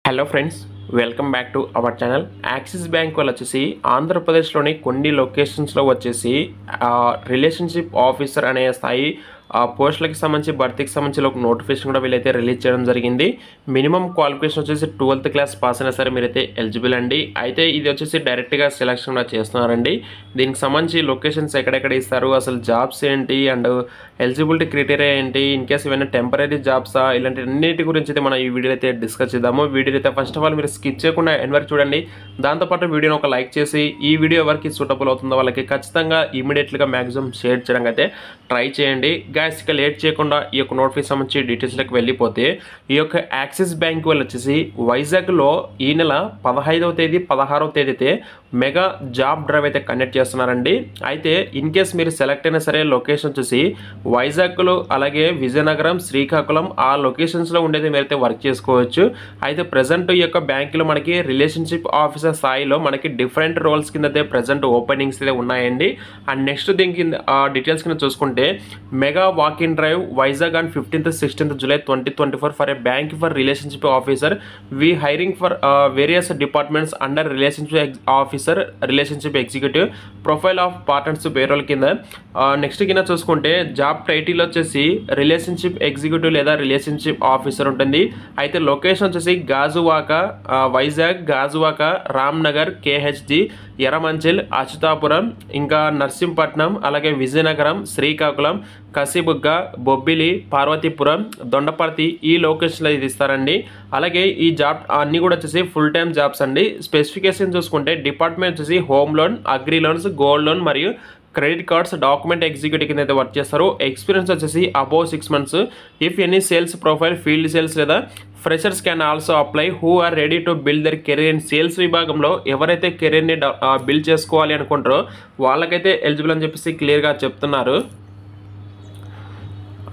Hello friends, welcome back to our channel. Axis bank వాళ్ళు వచ్చేసి ఆంధ్రప్రదేశ్లోని కొన్ని లొకేషన్స్లో వచ్చేసి రిలేషన్షిప్ ఆఫీసర్ అనే స్థాయి పోస్టులకి సంబంధించి భర్తీకి సంబంధించి ఒక నోటిఫికేషన్ కూడా వీళ్ళైతే రిలీజ్ చేయడం జరిగింది. మినిమం క్వాలిఫికేషన్ వచ్చేసి 12th క్లాస్ పాస్ అయినా సరే మీరైతే ఎలిజిబుల్ అండి. అయితే ఇది వచ్చేసి డైరెక్ట్గా సెలక్షన్ కూడా చేస్తున్నారండి. దీనికి సంబంధించి లొకేషన్స్ ఎక్కడెక్కడ ఇస్తారు, అసలు జాబ్స్ ఏంటి అండ్ ఎలిజిబిలిటీ క్రైటీరియా ఏంటి, ఇన్ కేస్ ఏమైనా టెంపరీ జాబ్సా, ఇలాంటి అన్నిటి గురించి అయితే మనం ఈ వీడియో అయితే డిస్కస్ చేద్దాము. వీడియో అయితే ఫస్ట్ ఆఫ్ ఆల్ మీరు స్కిప్ చేయకుండా ఎండ్ వరకు చూడండి. దాంతోపాటు వీడియోని ఒక లైక్ చేసి ఈ వీడియో ఎవరికి సూటబుల్ అవుతుందో వాళ్ళకి ఖచ్చితంగా ఇమీడియట్గా మ్యాక్సిమం షేర్ చేయడానికి అయితే ట్రై చేయండి. గైస్, ఇక లేట్ చేయకుండా ఈ యొక్క నోటిఫికేషన్ సంబంధించి డీటెయిల్స్లోకి వెళ్ళిపోతే, ఈ యొక్క యాక్సిస్ బ్యాంక్ వాళ్ళు వచ్చేసి వైజాగ్లో ఈ నెల 15వ తేదీ 16వ తేదీ అయితే మెగా జాబ్ డ్రైవ్ అయితే కండక్ట్ చేస్తున్నారండి. అయితే ఇన్ కేస్ మీరు సెలెక్ట్ అయినా సరే లొకేషన్ వచ్చేసి వైజాగ్లో, అలాగే విజయనగరం, శ్రీకాకుళం ఆ లొకేషన్స్లో ఉండేది మీరైతే వర్క్ చేసుకోవచ్చు. అయితే ప్రజెంట్ ఈ యొక్క బ్యాంకులో మనకి రిలేషన్షిప్ ఆఫీసర్ స్థాయిలో మనకి డిఫరెంట్ రోల్స్ కింద అయితే ప్రజెంట్ ఓపెనింగ్స్ అయితే ఉన్నాయండి. అండ్ నెక్స్ట్ దీని కింద డీటెయిల్స్ కింద చూసుకుంటే, mega walk in drive Vizag on 15th 16th July 2024 for a bank for relationship officer. We hiring for various departments under relationship officer, relationship executive, profile of partners payroll కింద. Next కింద చూసుకుంటే job title వచ్చేసి relationship executive లేదా relationship officer ఉంటుంది. అయితే location వచ్చేసి Gajuwaka, Vizag, Gajuwaka, Ramnagar, KHD, Yerramanchili, Atchutapuram, ఇంకా నర్సింపట్నం, అలాగే విజయనగరం, శ్రీకాకుళం, కసిబుగ్గ, బొబ్బిలి, పార్వతీపురం, దొండపర్తి ఈ లొకేషన్లో ఇది ఇస్తారండి. అలాగే ఈ జాబ్ అన్నీ కూడా వచ్చేసి ఫుల్ టైమ్ జాబ్స్ అండి. స్పెసిఫికేషన్ చూసుకుంటే డిపార్ట్మెంట్ వచ్చేసి home loan, agri loans, gold loan మరియు క్రెడిట్ కార్డ్స్ డాక్యుమెంట్ ఎగ్జిక్యూటివ్ కింద అయితే వర్క్ చేస్తారు. ఎక్స్పీరియన్స్ వచ్చేసి above 6 months. If any sales profile, field sales లేదా freshers can also apply who are ready to build their career in sales విభాగంలో ఎవరైతే కెరీర్ని build చేసుకోవాలి అనుకుంటారో వాళ్ళకైతే ఎలిజిబుల్ అని చెప్పేసి క్లియర్గా చెప్తున్నారు.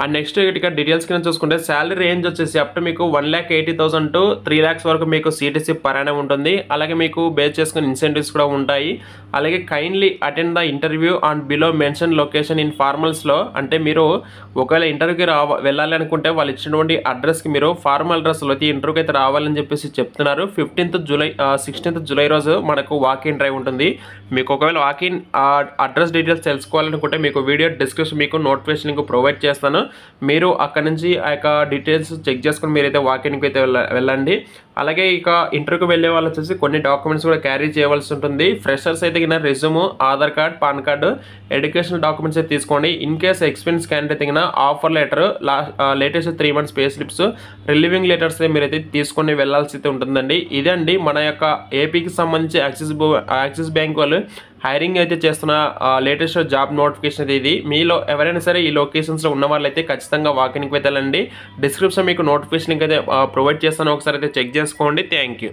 అండ్ నెక్స్ట్ ఇక డీటెయిల్స్ కింద చూసుకుంటే శాలరీ రేంజ్ వచ్చేసి అప్ టు మీకు 1,80,000 to 3 lakhs వరకు మీకు CTC పర్ యానం ఉంటుంది. అలాగే మీకు బేస్ చేసుకుని ఇన్సెంటివ్స్ కూడా ఉంటాయి. అలాగే kindly attend the interview on below mention location in ఫార్మల్స్లో, అంటే మీరు ఒకవేళ ఇంటర్వ్యూకి వెళ్ళాలి అనుకుంటే వాళ్ళు ఇచ్చినటువంటి అడ్రస్కి మీరు ఫార్మల్ అడ్రస్లో ఇంటర్వ్యూకి అయితే రావాలని చెప్పేసి చెప్తున్నారు. 15th July 16th July రోజు మనకు వాకిన్ డ్రైవ్ ఉంటుంది. మీకు ఒకవేళ వాకిన్ అడ్రస్ డీటెయిల్స్ తెలుసుకోవాలనుకుంటే మీకు వీడియో డిస్క్రిప్షన్ మీకు నోటిఫికేషన్ లింక్ ప్రొవైడ్ చేస్తాను. మీరు అక్కడ నుంచి ఆ యొక్క డీటెయిల్స్ చెక్ చేసుకుని మీరైతే వాకిన్కి అయితే వెళ్ళండి. అలాగే ఇక ఇంటర్వ్యూకి వెళ్ళే వాళ్ళు వచ్చేసి కొన్ని డాక్యుమెంట్స్ కూడా క్యారీ చేయవలసి ఉంటుంది. ఫ్రెషర్స్ అయితే కింద resume, Aadhaar card, pan card, educational documents అయితే తీసుకోండి. ఇన్ కేస్ ఎక్స్పీరియన్స్ క్యాండిడేట్ తగిన offer letter, latest 3 months pay slips, relieving letters మీరైతే తీసుకొని వెళ్ళాల్సి అయితే ఉంటుందండి. ఇదండి మన యొక్క ఏపీకి సంబంధించి యాక్సిస్ బ్యాంక్ వాళ్ళు హైరింగ్ అయితే చేస్తున్న లేటెస్ట్ జాబ్ నోటిఫికేషన్ ఇది. మీలో ఎవరైనా సరే ఈ లొకేషన్స్లో ఉన్న వాళ్ళైతే ఖచ్చితంగా వాకిన్కి వెళ్ళండి. డిస్క్రిప్షన్ మీకు నోటిఫికేషన్ లింక్ అయితే ప్రొవైడ్ చేస్తాను, ఒకసారి అయితే చెక్ చేసుకోండి. Thank you.